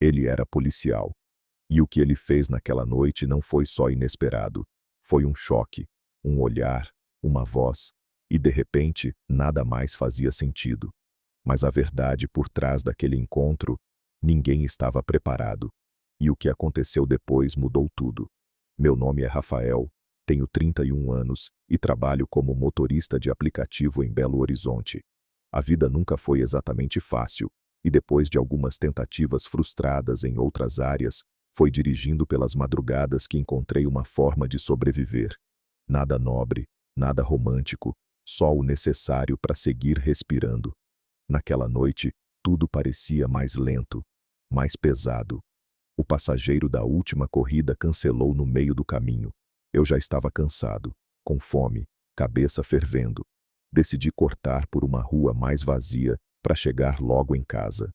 Ele era policial. E o que ele fez naquela noite não foi só inesperado. Foi um choque, um olhar, uma voz, e de repente, nada mais fazia sentido. Mas a verdade por trás daquele encontro, ninguém estava preparado. E o que aconteceu depois mudou tudo. Meu nome é Rafael, tenho 31 anos e trabalho como motorista de aplicativo em Belo Horizonte. A vida nunca foi exatamente fácil, e depois de algumas tentativas frustradas em outras áreas, foi dirigindo pelas madrugadas que encontrei uma forma de sobreviver. Nada nobre, nada romântico, só o necessário para seguir respirando. Naquela noite, tudo parecia mais lento, mais pesado. O passageiro da última corrida cancelou no meio do caminho. Eu já estava cansado, com fome, cabeça fervendo. Decidi cortar por uma rua mais vazia para chegar logo em casa.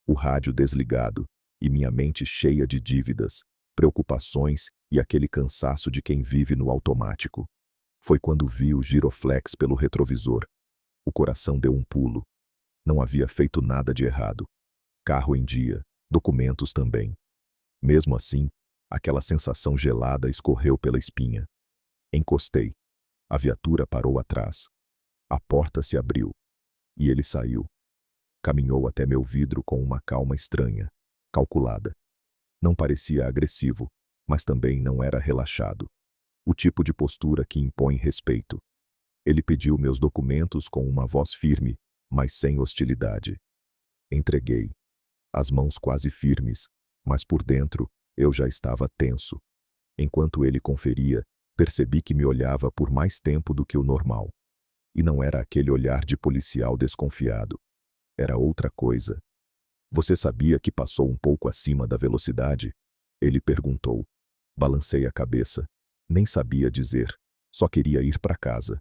O rádio desligado e minha mente cheia de dívidas, preocupações e aquele cansaço de quem vive no automático. Foi quando vi o giroflex pelo retrovisor. O coração deu um pulo. Não havia feito nada de errado. Carro em dia, documentos também. Mesmo assim, aquela sensação gelada escorreu pela espinha. Encostei. A viatura parou atrás. A porta se abriu. E ele saiu. Caminhou até meu vidro com uma calma estranha, calculada. Não parecia agressivo, mas também não era relaxado. O tipo de postura que impõe respeito. Ele pediu meus documentos com uma voz firme, mas sem hostilidade. Entreguei. As mãos quase firmes, mas por dentro eu já estava tenso. Enquanto ele conferia, percebi que me olhava por mais tempo do que o normal. E não era aquele olhar de policial desconfiado. Era outra coisa. Você sabia que passou um pouco acima da velocidade? Ele perguntou. Balancei a cabeça. Nem sabia dizer. Só queria ir para casa.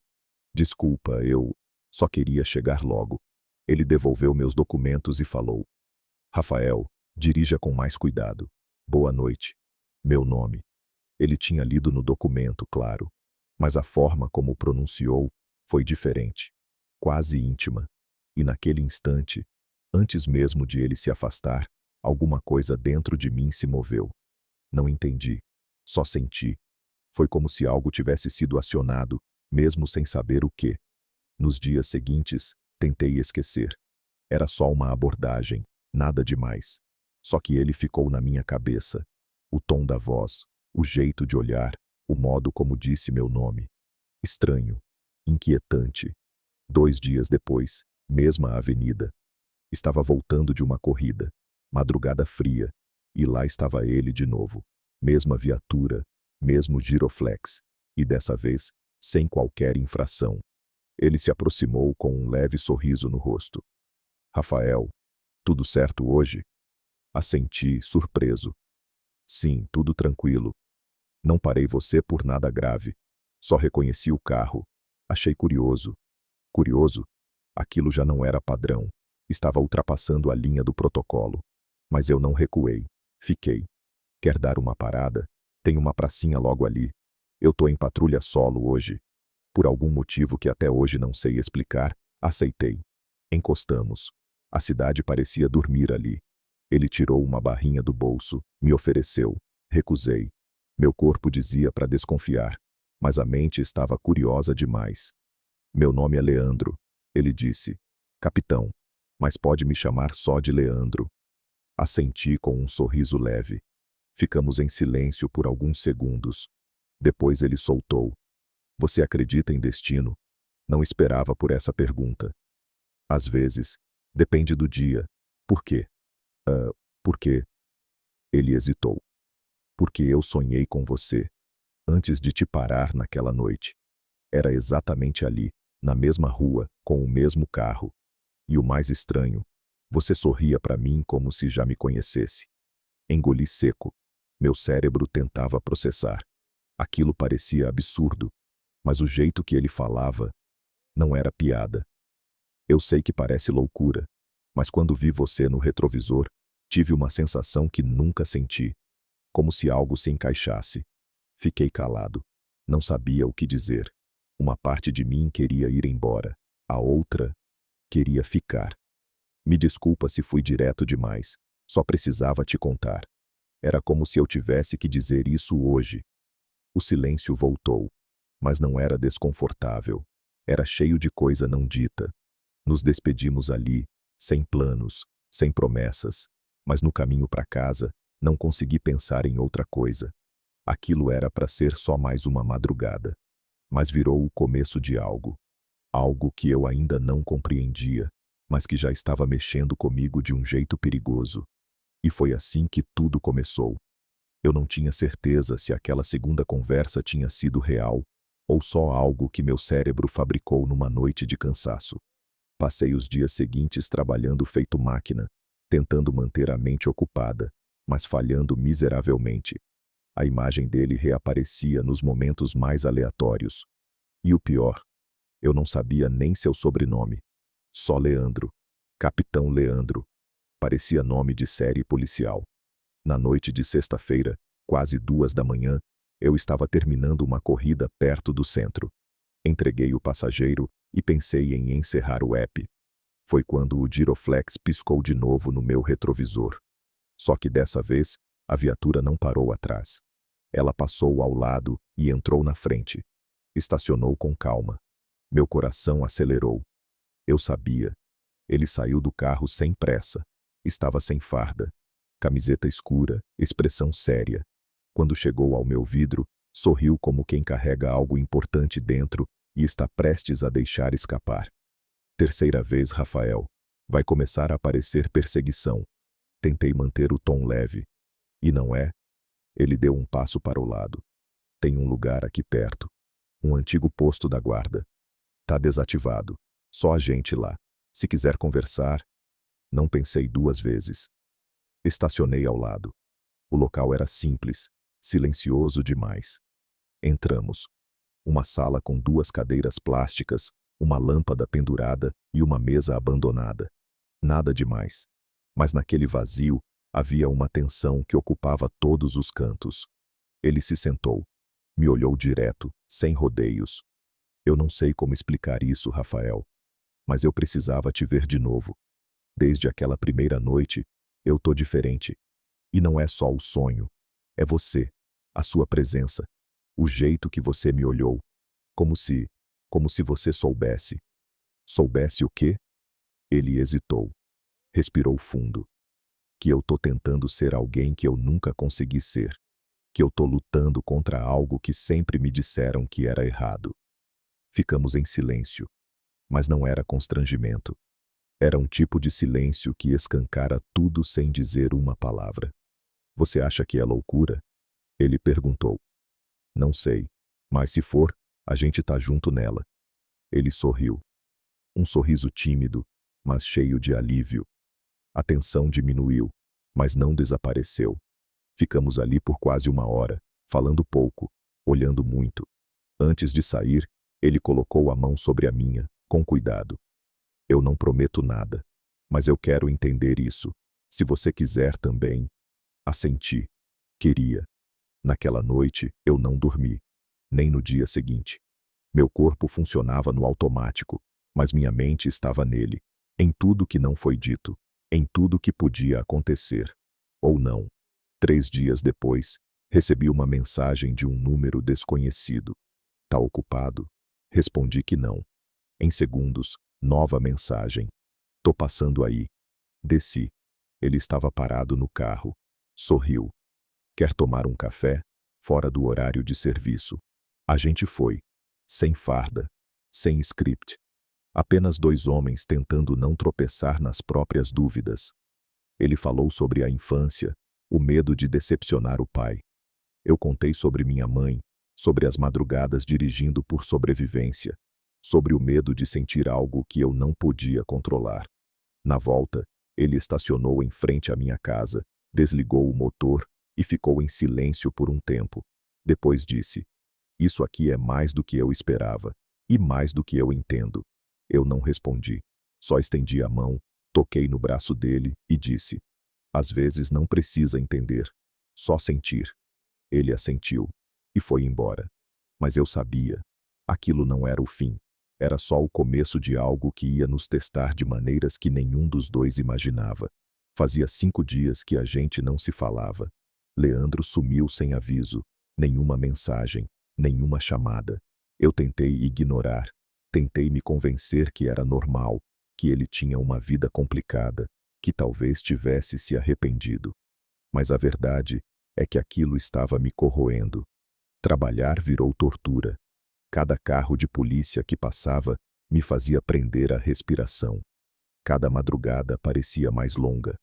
Desculpa, eu só queria chegar logo. Ele devolveu meus documentos e falou. Rafael, dirija com mais cuidado. Boa noite. Meu nome. Ele tinha lido no documento, claro. Mas a forma como o pronunciou foi diferente. Quase íntima. E naquele instante, antes mesmo de ele se afastar, alguma coisa dentro de mim se moveu. Não entendi. Só senti. Foi como se algo tivesse sido acionado, mesmo sem saber o quê. Nos dias seguintes, tentei esquecer. Era só uma abordagem, nada demais. Só que ele ficou na minha cabeça. O tom da voz, o jeito de olhar, o modo como disse meu nome. Estranho. Inquietante. 2 dias depois, mesma avenida. Estava voltando de uma corrida. Madrugada fria. E lá estava ele de novo. Mesma viatura, mesmo giroflex. E dessa vez, sem qualquer infração. Ele se aproximou com um leve sorriso no rosto. Rafael, tudo certo hoje? Assenti, surpreso. Sim, tudo tranquilo. Não parei você por nada grave. Só reconheci o carro. Achei curioso. Curioso? Aquilo já não era padrão. Estava ultrapassando a linha do protocolo. Mas eu não recuei. Fiquei. Quer dar uma parada? Tem uma pracinha logo ali. Eu tô em patrulha solo hoje. Por algum motivo que até hoje não sei explicar, aceitei. Encostamos. A cidade parecia dormir ali. Ele tirou uma barrinha do bolso, me ofereceu. Recusei. Meu corpo dizia para desconfiar, mas a mente estava curiosa demais. Meu nome é Leandro, ele disse. Capitão, mas pode me chamar só de Leandro. Assenti com um sorriso leve. Ficamos em silêncio por alguns segundos. Depois ele soltou. Você acredita em destino? Não esperava por essa pergunta. Às vezes. Depende do dia. Por quê? Por quê? Ele hesitou. Porque eu sonhei com você. Antes de te parar naquela noite. Era exatamente ali, na mesma rua, com o mesmo carro. E o mais estranho, você sorria para mim como se já me conhecesse. Engoli seco. Meu cérebro tentava processar. Aquilo parecia absurdo. Mas o jeito que ele falava não era piada. Eu sei que parece loucura, mas quando vi você no retrovisor, tive uma sensação que nunca senti. Como se algo se encaixasse. Fiquei calado. Não sabia o que dizer. Uma parte de mim queria ir embora. A outra queria ficar. Me desculpa se fui direto demais. Só precisava te contar. Era como se eu tivesse que dizer isso hoje. O silêncio voltou, mas não era desconfortável. Era cheio de coisa não dita. Nos despedimos ali, sem planos, sem promessas, mas no caminho para casa, não consegui pensar em outra coisa. Aquilo era para ser só mais uma madrugada, mas virou o começo de algo. Algo que eu ainda não compreendia, mas que já estava mexendo comigo de um jeito perigoso. E foi assim que tudo começou. Eu não tinha certeza se aquela segunda conversa tinha sido real, ou só algo que meu cérebro fabricou numa noite de cansaço. Passei os dias seguintes trabalhando feito máquina, tentando manter a mente ocupada, mas falhando miseravelmente. A imagem dele reaparecia nos momentos mais aleatórios. E o pior, eu não sabia nem seu sobrenome. Só Leandro. Capitão Leandro. Parecia nome de série policial. Na noite de sexta-feira, quase 2 da manhã, eu estava terminando uma corrida perto do centro. Entreguei o passageiro e pensei em encerrar o app. Foi quando o giroflex piscou de novo no meu retrovisor. Só que dessa vez, a viatura não parou atrás. Ela passou ao lado e entrou na frente. Estacionou com calma. Meu coração acelerou. Eu sabia. Ele saiu do carro sem pressa. Estava sem farda. Camiseta escura, expressão séria. Quando chegou ao meu vidro, sorriu como quem carrega algo importante dentro e está prestes a deixar escapar. Terceira vez, Rafael. Vai começar a aparecer perseguição. Tentei manter o tom leve. E não é? Ele deu um passo para o lado. Tem um lugar aqui perto. Um antigo posto da guarda. Tá desativado. Só a gente lá. Se quiser conversar. Não pensei 2 vezes. Estacionei ao lado. O local era simples, silencioso demais. Entramos. Uma sala com 2 cadeiras plásticas, uma lâmpada pendurada e uma mesa abandonada. Nada demais. Mas naquele vazio, havia uma tensão que ocupava todos os cantos. Ele se sentou. Me olhou direto, sem rodeios. Eu não sei como explicar isso, Rafael. Mas eu precisava te ver de novo. Desde aquela primeira noite, eu tô diferente. E não é só o sonho. É você. A sua presença. O jeito que você me olhou. Como se você soubesse. Soubesse o quê? Ele hesitou. Respirou fundo. Que eu tô tentando ser alguém que eu nunca consegui ser. Que eu tô lutando contra algo que sempre me disseram que era errado. Ficamos em silêncio. Mas não era constrangimento. Era um tipo de silêncio que escancara tudo sem dizer uma palavra. Você acha que é loucura? Ele perguntou. Não sei. Mas se for, a gente tá junto nela. Ele sorriu. Um sorriso tímido, mas cheio de alívio. A tensão diminuiu, mas não desapareceu. Ficamos ali por quase 1 hora, falando pouco, olhando muito. Antes de sair, ele colocou a mão sobre a minha, com cuidado. Eu não prometo nada, mas eu quero entender isso. Se você quiser também. Assenti. Queria. Naquela noite, eu não dormi. Nem no dia seguinte. Meu corpo funcionava no automático, mas minha mente estava nele, em tudo que não foi dito, em tudo que podia acontecer. Ou não. 3 dias depois, recebi uma mensagem de um número desconhecido. Tá ocupado? Respondi que não. Em segundos, nova mensagem. Tô passando aí. Desci. Ele estava parado no carro. Sorriu. Quer tomar um café? Fora do horário de serviço. A gente foi. Sem farda. Sem script. Apenas 2 homens tentando não tropeçar nas próprias dúvidas. Ele falou sobre a infância, o medo de decepcionar o pai. Eu contei sobre minha mãe, sobre as madrugadas dirigindo por sobrevivência, sobre o medo de sentir algo que eu não podia controlar. Na volta, ele estacionou em frente à minha casa, desligou o motor e ficou em silêncio por um tempo. Depois disse: "Isso aqui é mais do que eu esperava, e mais do que eu entendo." Eu não respondi. Só estendi a mão, toquei no braço dele e disse: "Às vezes não precisa entender, só sentir." Ele assentiu e foi embora. Mas eu sabia. Aquilo não era o fim. Era só o começo de algo que ia nos testar de maneiras que nenhum dos dois imaginava. Fazia 5 dias que a gente não se falava. Leandro sumiu sem aviso, nenhuma mensagem, nenhuma chamada. Eu tentei ignorar, tentei me convencer que era normal, que ele tinha uma vida complicada, que talvez tivesse se arrependido. Mas a verdade é que aquilo estava me corroendo. Trabalhar virou tortura. Cada carro de polícia que passava me fazia prender a respiração. Cada madrugada parecia mais longa.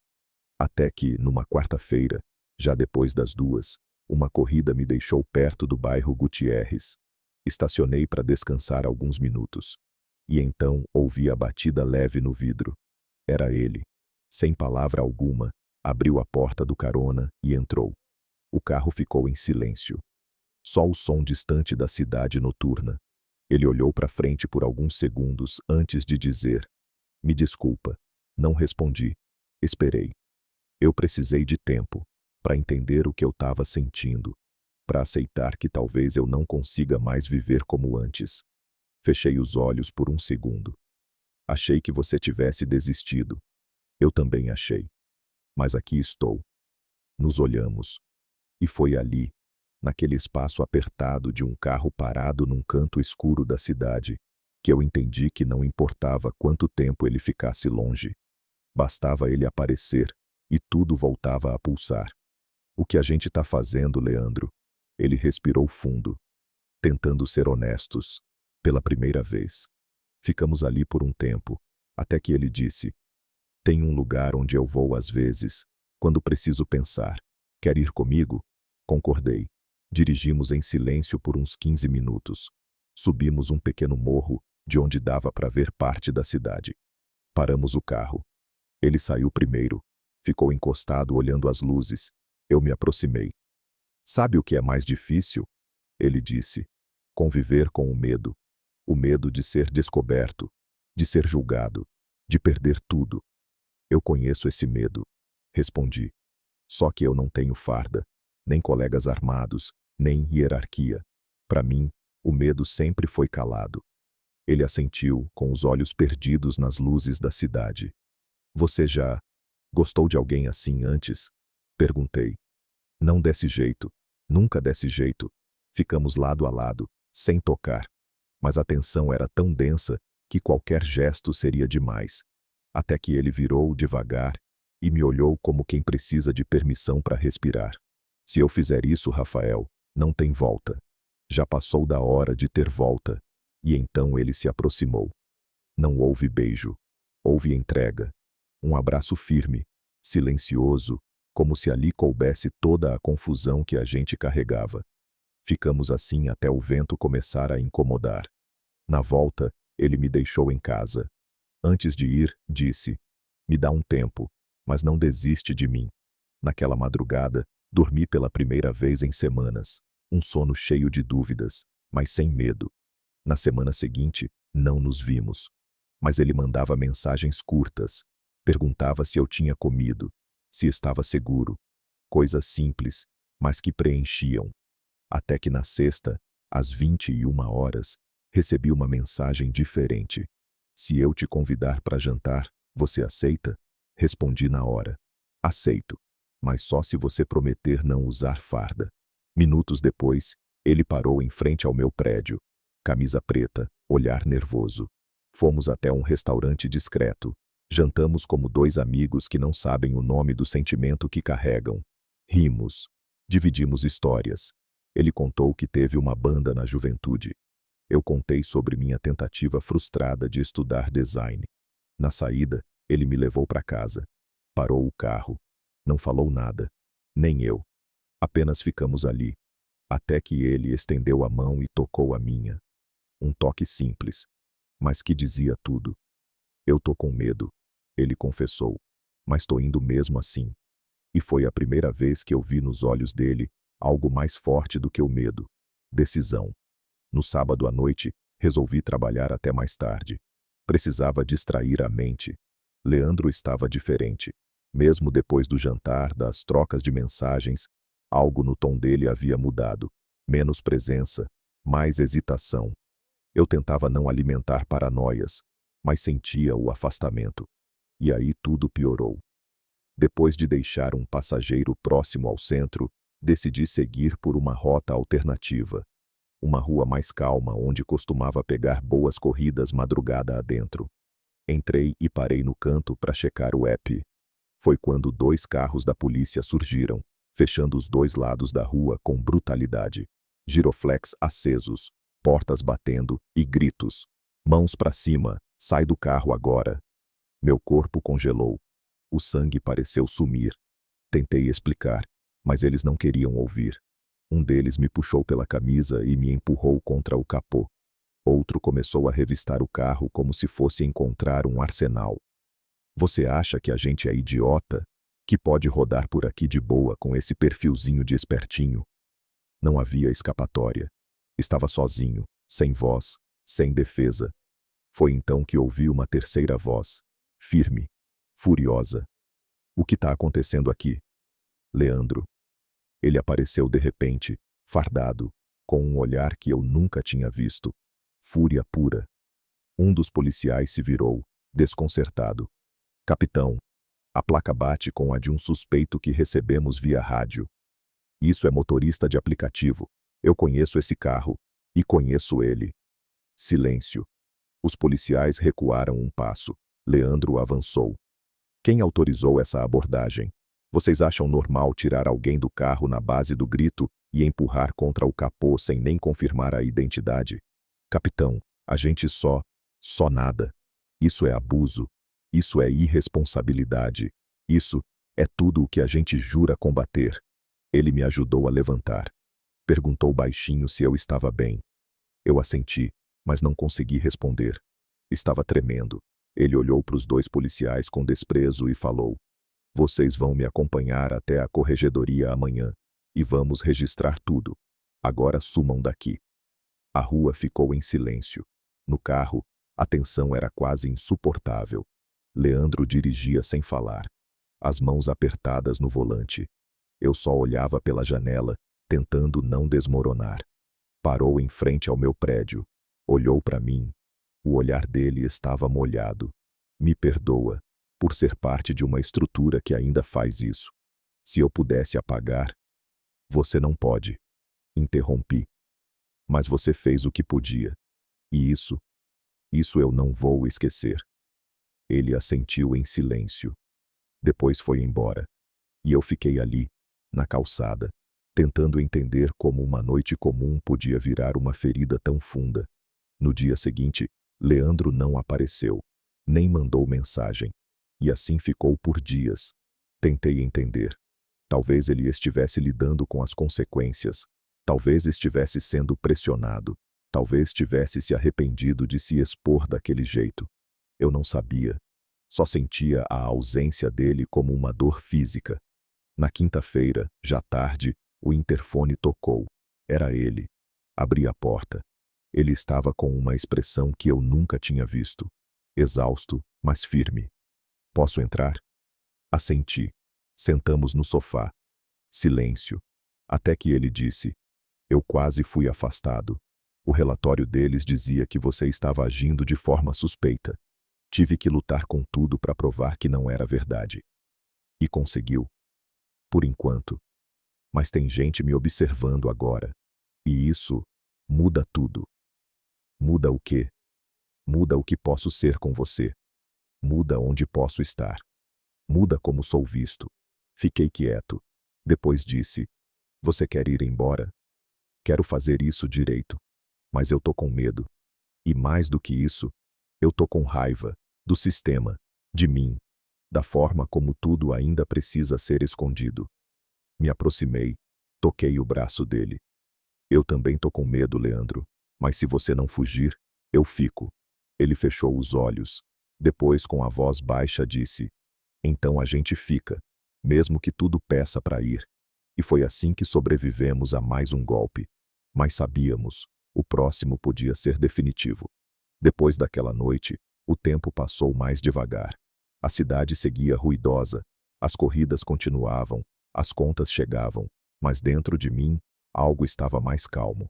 Até que, numa quarta-feira, já depois das 2, uma corrida me deixou perto do bairro Gutierrez. Estacionei para descansar alguns minutos. E então ouvi a batida leve no vidro. Era ele. Sem palavra alguma, abriu a porta do carona e entrou. O carro ficou em silêncio. Só o som distante da cidade noturna. Ele olhou para frente por alguns segundos antes de dizer: "Me desculpa." Não respondi. Esperei. Eu precisei de tempo para entender o que eu estava sentindo, para aceitar que talvez eu não consiga mais viver como antes. Fechei os olhos por um segundo. Achei que você tivesse desistido. Eu também achei. Mas aqui estou. Nos olhamos. E foi ali, naquele espaço apertado de um carro parado num canto escuro da cidade, que eu entendi que não importava quanto tempo ele ficasse longe. Bastava ele aparecer, e tudo voltava a pulsar. "O que a gente está fazendo, Leandro?" Ele respirou fundo, tentando ser honestos, pela primeira vez. Ficamos ali por um tempo, até que ele disse: "Tem um lugar onde eu vou às vezes, quando preciso pensar. Quer ir comigo?" Concordei. Dirigimos em silêncio por uns 15 minutos. Subimos um pequeno morro, de onde dava para ver parte da cidade. Paramos o carro. Ele saiu primeiro. Ficou encostado olhando as luzes. Eu me aproximei. "Sabe o que é mais difícil?" Ele disse. "Conviver com o medo. O medo de ser descoberto, de ser julgado, de perder tudo." "Eu conheço esse medo", respondi. "Só que eu não tenho farda, nem colegas armados, nem hierarquia. Para mim, o medo sempre foi calado." Ele assentiu, com os olhos perdidos nas luzes da cidade. "Você já gostou de alguém assim antes?" Perguntei. "Não desse jeito, nunca desse jeito." Ficamos lado a lado, sem tocar. Mas a tensão era tão densa que qualquer gesto seria demais. Até que ele virou devagar e me olhou como quem precisa de permissão para respirar. "Se eu fizer isso, Rafael, não tem volta. Já passou da hora de ter volta." E então ele se aproximou. Não houve beijo. Houve entrega. Um abraço firme, silencioso, como se ali coubesse toda a confusão que a gente carregava. Ficamos assim até o vento começar a incomodar. Na volta, ele me deixou em casa. Antes de ir, disse: "Me dá um tempo, mas não desiste de mim." Naquela madrugada, dormi pela primeira vez em semanas. Um sono cheio de dúvidas, mas sem medo. Na semana seguinte, não nos vimos. Mas ele mandava mensagens curtas. Perguntava se eu tinha comido, se estava seguro. Coisas simples, mas que preenchiam. Até que na sexta, às 21 horas, recebi uma mensagem diferente. "Se eu te convidar para jantar, você aceita?" Respondi na hora: "Aceito, mas só se você prometer não usar farda." Minutos depois, ele parou em frente ao meu prédio. Camisa preta, olhar nervoso. Fomos até um restaurante discreto. Jantamos como dois amigos que não sabem o nome do sentimento que carregam. Rimos. Dividimos histórias. Ele contou que teve uma banda na juventude. Eu contei sobre minha tentativa frustrada de estudar design. Na saída, ele me levou para casa. Parou o carro. Não falou nada. Nem eu. Apenas ficamos ali. Até que ele estendeu a mão e tocou a minha. Um toque simples, mas que dizia tudo. "Eu tô com medo", ele confessou, "mas tô indo mesmo assim." E foi a primeira vez que eu vi nos olhos dele algo mais forte do que o medo: decisão. No sábado à noite, resolvi trabalhar até mais tarde. Precisava distrair a mente. Leandro estava diferente. Mesmo depois do jantar, das trocas de mensagens, algo no tom dele havia mudado. Menos presença, mais hesitação. Eu tentava não alimentar paranoias, mas sentia o afastamento. E aí tudo piorou. Depois de deixar um passageiro próximo ao centro, decidi seguir por uma rota alternativa. Uma rua mais calma onde costumava pegar boas corridas madrugada adentro. Entrei e parei no canto para checar o app. Foi quando 2 carros da polícia surgiram, fechando os 2 lados da rua com brutalidade. Giroflex acesos, portas batendo e gritos. Mãos para cima, sai do carro agora. Meu corpo congelou. O sangue pareceu sumir. Tentei explicar, mas eles não queriam ouvir. Um deles me puxou pela camisa e me empurrou contra o capô. Outro começou a revistar o carro como se fosse encontrar um arsenal. Você acha que a gente é idiota? Que pode rodar por aqui de boa com esse perfilzinho de espertinho? Não havia escapatória. Estava sozinho, sem voz, sem defesa. Foi então que ouvi uma terceira voz, firme, furiosa. O que está acontecendo aqui? Leandro. Ele apareceu de repente, fardado, com um olhar que eu nunca tinha visto. Fúria pura. Um dos policiais se virou, desconcertado. Capitão, a placa bate com a de um suspeito que recebemos via rádio. Isso é motorista de aplicativo. Eu conheço esse carro. E conheço ele. Silêncio. Os policiais recuaram um passo. Leandro avançou. Quem autorizou essa abordagem? Vocês acham normal tirar alguém do carro na base do grito e empurrar contra o capô sem nem confirmar a identidade? Capitão, a gente só nada. Isso é abuso. Isso é irresponsabilidade. Isso é tudo o que a gente jura combater. Ele me ajudou a levantar. Perguntou baixinho se eu estava bem. Eu assenti, mas não consegui responder. Estava tremendo. Ele olhou para os 2 policiais com desprezo e falou: Vocês vão me acompanhar até a corregedoria amanhã. E vamos registrar tudo. Agora sumam daqui. A rua ficou em silêncio. No carro, a tensão era quase insuportável. Leandro dirigia sem falar, as mãos apertadas no volante. Eu só olhava pela janela, tentando não desmoronar. Parou em frente ao meu prédio. Olhou para mim. O olhar dele estava molhado. Me perdoa, por ser parte de uma estrutura que ainda faz isso. Se eu pudesse apagar... Você não pode. Interrompi. Mas você fez o que podia. E isso eu não vou esquecer. Ele assentiu em silêncio. Depois foi embora. E eu fiquei ali, na calçada, tentando entender como uma noite comum podia virar uma ferida tão funda. No dia seguinte, Leandro não apareceu, nem mandou mensagem. E assim ficou por dias. Tentei entender. Talvez ele estivesse lidando com as consequências. Talvez estivesse sendo pressionado. Talvez tivesse se arrependido de se expor daquele jeito. Eu não sabia. Só sentia a ausência dele como uma dor física. Na quinta-feira, já tarde, o interfone tocou. Era ele. Abri a porta. Ele estava com uma expressão que eu nunca tinha visto. Exausto, mas firme. Posso entrar? Assenti. Sentamos no sofá. Silêncio. Até que ele disse: Eu quase fui afastado. O relatório deles dizia que você estava agindo de forma suspeita. Tive que lutar com tudo para provar que não era verdade. E conseguiu. Por enquanto. Mas tem gente me observando agora. E isso muda tudo. Muda o quê? Muda o que posso ser com você. Muda onde posso estar. Muda como sou visto. Fiquei quieto. Depois disse: Você quer ir embora? Quero fazer isso direito. Mas eu tô com medo. E mais do que isso, eu tô com raiva do sistema, de mim, da forma como tudo ainda precisa ser escondido. Me aproximei, toquei o braço dele. Eu também tô com medo, Leandro, mas se você não fugir, eu fico. Ele fechou os olhos. Depois, com a voz baixa, disse: Então a gente fica, mesmo que tudo peça para ir. E foi assim que sobrevivemos a mais um golpe. Mas sabíamos, o próximo podia ser definitivo. Depois daquela noite, o tempo passou mais devagar. A cidade seguia ruidosa, as corridas continuavam, as contas chegavam, mas dentro de mim, algo estava mais calmo.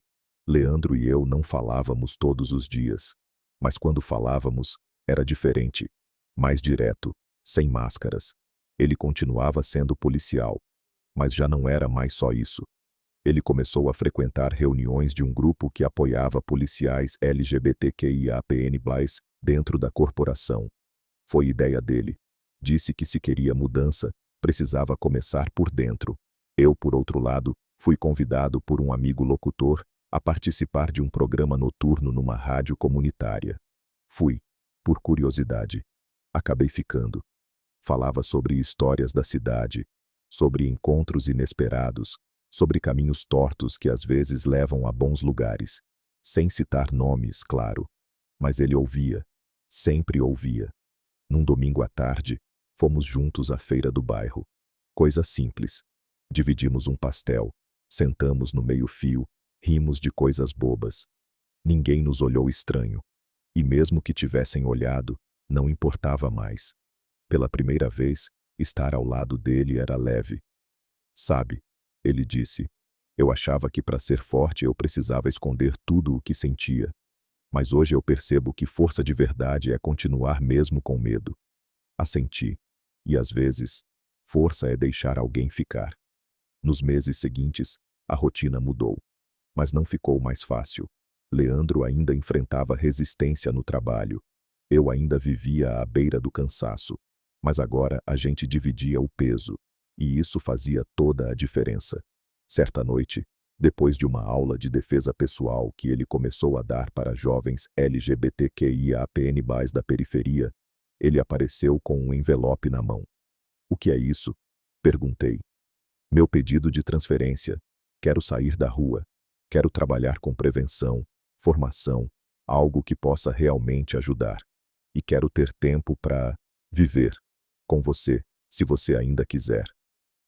Leandro e eu não falávamos todos os dias, mas quando falávamos, era diferente, mais direto, sem máscaras. Ele continuava sendo policial, mas já não era mais só isso. Ele começou a frequentar reuniões de um grupo que apoiava policiais LGBTQIAPN+ dentro da corporação. Foi ideia dele. Disse que se queria mudança, precisava começar por dentro. Eu, por outro lado, fui convidado por um amigo locutor a participar de um programa noturno numa rádio comunitária. Fui, por curiosidade. Acabei ficando. Falava sobre histórias da cidade, sobre encontros inesperados, sobre caminhos tortos que às vezes levam a bons lugares. Sem citar nomes, claro. Mas ele ouvia. Sempre ouvia. Num domingo à tarde, fomos juntos à feira do bairro. Coisa simples. Dividimos um pastel, sentamos no meio-fio, rimos de coisas bobas. Ninguém nos olhou estranho. E mesmo que tivessem olhado, não importava mais. Pela primeira vez, estar ao lado dele era leve. Sabe, ele disse, eu achava que para ser forte eu precisava esconder tudo o que sentia. Mas hoje eu percebo que força de verdade é continuar mesmo com medo. Assenti. E às vezes, força é deixar alguém ficar. Nos meses seguintes, a rotina mudou. Mas não ficou mais fácil. Leandro ainda enfrentava resistência no trabalho. Eu ainda vivia à beira do cansaço. Mas agora a gente dividia o peso. E isso fazia toda a diferença. Certa noite, depois de uma aula de defesa pessoal que ele começou a dar para jovens LGBTQIAPN+ da periferia, ele apareceu com um envelope na mão. O que é isso? Perguntei. Meu pedido de transferência. Quero sair da rua. Quero trabalhar com prevenção, formação, algo que possa realmente ajudar. E quero ter tempo para viver com você, se você ainda quiser.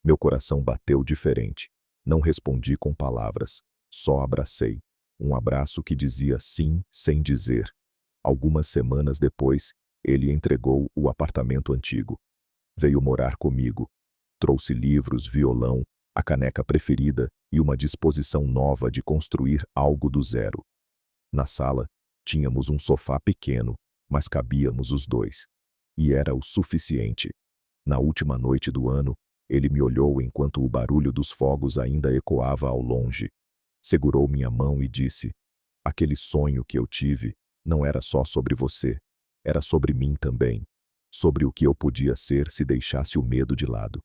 Meu coração bateu diferente. Não respondi com palavras, só abracei. Um abraço que dizia sim sem dizer. Algumas semanas depois, ele entregou o apartamento antigo. Veio morar comigo. Trouxe livros, violão, a caneca preferida e uma disposição nova de construir algo do zero. Na sala, tínhamos um sofá pequeno, mas cabíamos os dois. E era o suficiente. Na última noite do ano, ele me olhou enquanto o barulho dos fogos ainda ecoava ao longe. Segurou minha mão e disse, aquele sonho que eu tive não era só sobre você, era sobre mim também, sobre o que eu podia ser se deixasse o medo de lado.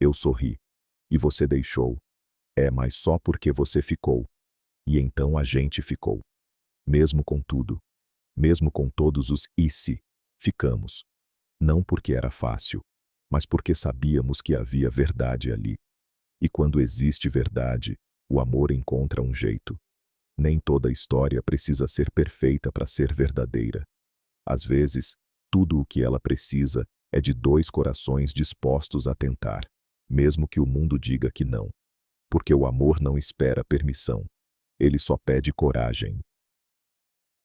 Eu sorri. E você deixou. Mas só porque você ficou. E então a gente ficou. Mesmo com tudo. Mesmo com todos os e se, ficamos. Não porque era fácil, mas porque sabíamos que havia verdade ali. E quando existe verdade, o amor encontra um jeito. Nem toda história precisa ser perfeita para ser verdadeira. Às vezes, tudo o que ela precisa é de dois corações dispostos a tentar, mesmo que o mundo diga que não. Porque o amor não espera permissão. Ele só pede coragem.